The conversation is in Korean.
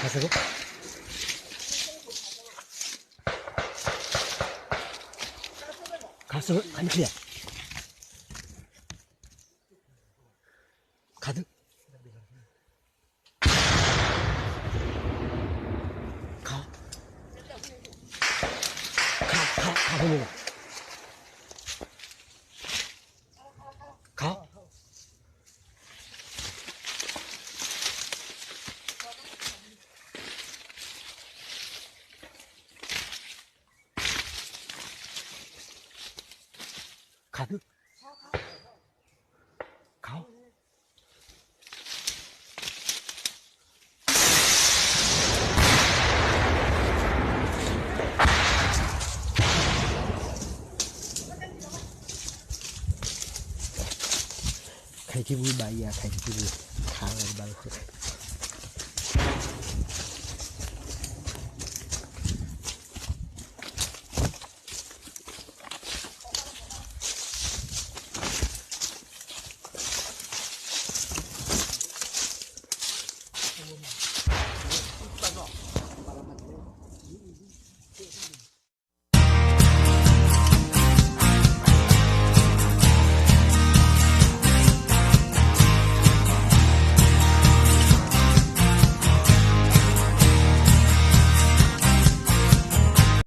가서고 가서 안크야 가득 가보는 가 가득 가ใครที่vui bài à thầyที่vui thả ở bao